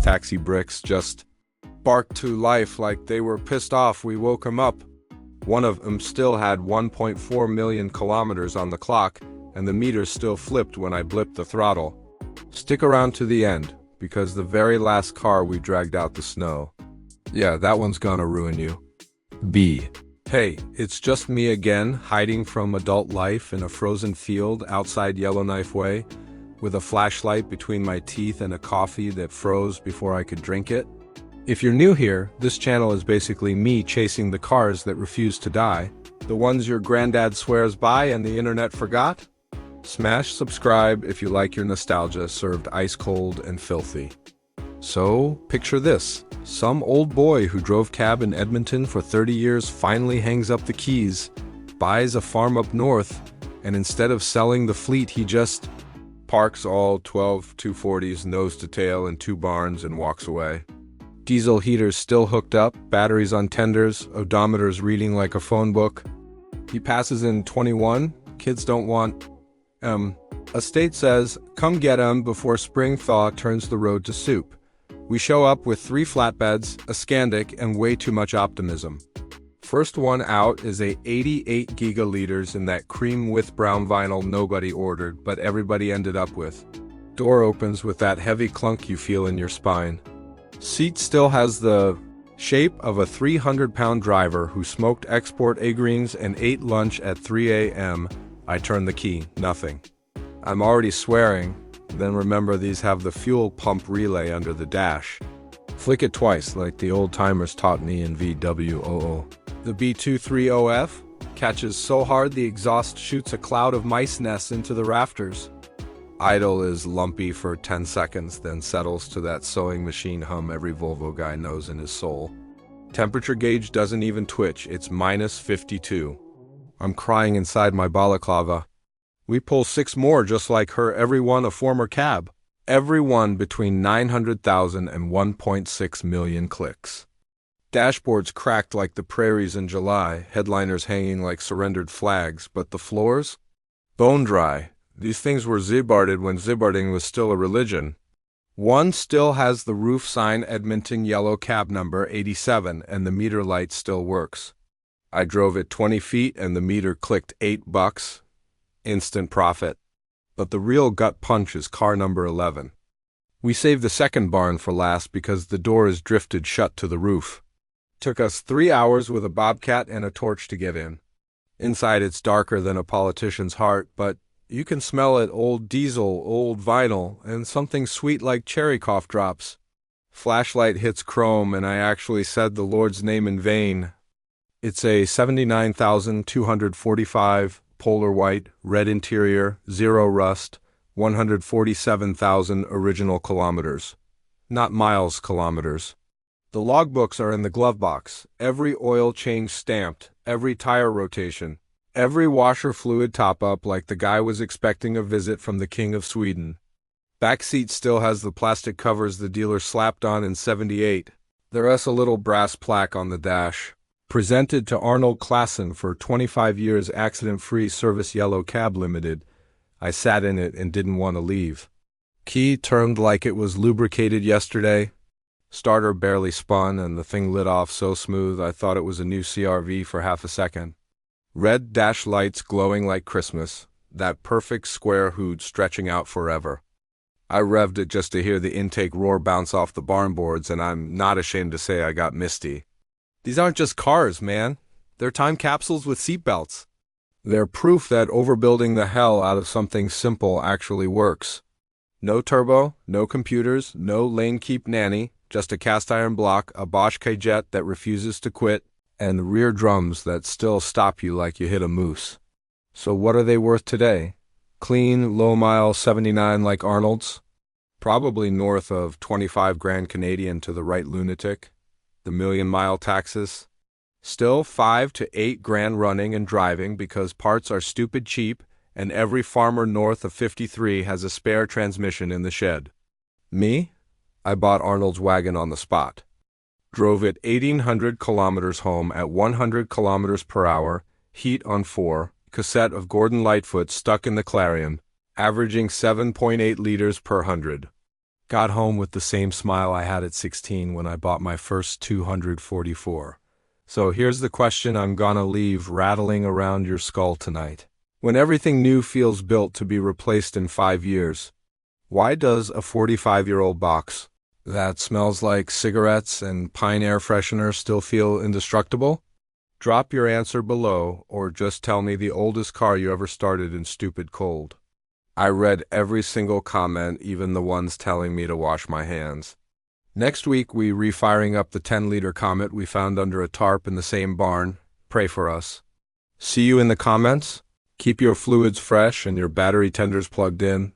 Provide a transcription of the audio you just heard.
taxi bricks just barked to life like they were pissed off we woke 'em up. One of them still had 1.4 million kilometers on the clock, and the meter still flipped when I blipped the throttle. Stick around to the end, because the very last car we dragged out the snow. Yeah, that one's gonna ruin you. B. Hey, it's just me again, hiding from adult life in a frozen field outside Yellowknife Way, with a flashlight between my teeth and a coffee that froze before I could drink it. If you're new here, this channel is basically me chasing the cars that refuse to die, the ones your granddad swears by and the internet forgot. Smash subscribe if you like your nostalgia served ice cold and filthy. So, picture this. Some old boy who drove cab in Edmonton for 30 years finally hangs up the keys, buys a farm up north, and instead of selling the fleet he just parks all 12 240s nose to tail in 2 barns and walks away. Diesel heaters still hooked up, batteries on tenders, odometers reading like a phone book. He passes in 21, kids don't want a state says, come get 'em before spring thaw turns the road to soup. We show up with 3 flatbeds, a Scandic, and way too much optimism. First one out is a 88 gigaliters in that cream with brown vinyl nobody ordered, but everybody ended up with. Door opens with that heavy clunk you feel in your spine. Seat still has the shape of a 300-pound driver who smoked export A-greens and ate lunch at 3 a.m. I turn the key, nothing. I'm already swearing, then remember these have the fuel pump relay under the dash. Flick it twice like the old-timers taught me in VWOO. The B230F catches so hard the exhaust shoots a cloud of mice nests into the rafters. Idle is lumpy for 10 seconds, then settles to that sewing machine hum every Volvo guy knows in his soul. Temperature gauge doesn't even twitch, it's minus 52. I'm crying inside my balaclava. We pull 6 more just like her, every one a former cab. Every one between 900,000 and 1.6 million clicks. Dashboards cracked like the prairies in July, headliners hanging like surrendered flags, but the floors? Bone dry. These things were zibbarded when zibbarding was still a religion. One still has the roof sign Edmonton yellow cab number 87 and the meter light still works. I drove it 20 feet and the meter clicked $8. Instant profit. But the real gut punch is car number 11. We saved the second barn for last because the door is drifted shut to the roof. Took us 3 hours with a bobcat and a torch to get in. Inside it's darker than a politician's heart, but you can smell it, old diesel, old vinyl, and something sweet like cherry cough drops. Flashlight hits chrome and I actually said the Lord's name in vain. It's a 79,245 polar white, red interior, 0 rust, 147,000 original kilometers. Not miles, kilometers. The logbooks are in the glove box, every oil change stamped, every tire rotation, every washer fluid top-up like the guy was expecting a visit from the King of Sweden. Back seat still has the plastic covers the dealer slapped on in '78. There's a little brass plaque on the dash. Presented to Arnold Classen for 25 years accident-free service yellow cab limited. I sat in it and didn't want to leave. Key turned like it was lubricated yesterday. Starter barely spun and the thing lit off so smooth I thought it was a new CRV for half a second. Red dash lights glowing like Christmas, that perfect square hood stretching out forever. I revved it just to hear the intake roar bounce off the barn boards and I'm not ashamed to say I got misty. These aren't just cars, man. They're time capsules with seatbelts. They're proof that overbuilding the hell out of something simple actually works. No turbo, no computers, no lane keep nanny, just a cast iron block, a Bosch K-Jet that refuses to quit, and rear drums that still stop you like you hit a moose. So what are they worth today? Clean, low-mile 79 like Arnold's? Probably north of 25 grand Canadian to the right lunatic. The million-mile taxes. Still 5 to 8 grand running and driving because parts are stupid cheap and every farmer north of 53 has a spare transmission in the shed. Me? I bought Arnold's wagon on the spot. Drove it 1,800 kilometers home at 100 kilometers per hour, heat on 4, cassette of Gordon Lightfoot stuck in the Clarion, averaging 7.8 liters per 100. Got home with the same smile I had at 16 when I bought my first 244. So here's the question I'm gonna leave rattling around your skull tonight. When everything new feels built to be replaced in 5 years, why does a 45-year-old box that smells like cigarettes and pine air freshener still feel indestructible? Drop your answer below, or just tell me the oldest car you ever started in stupid cold. I read every single comment, even the ones telling me to wash my hands. Next week, we refiring up the 10-liter Comet we found under a tarp in the same barn. Pray for us. See you in the comments. Keep your fluids fresh and your battery tenders plugged in.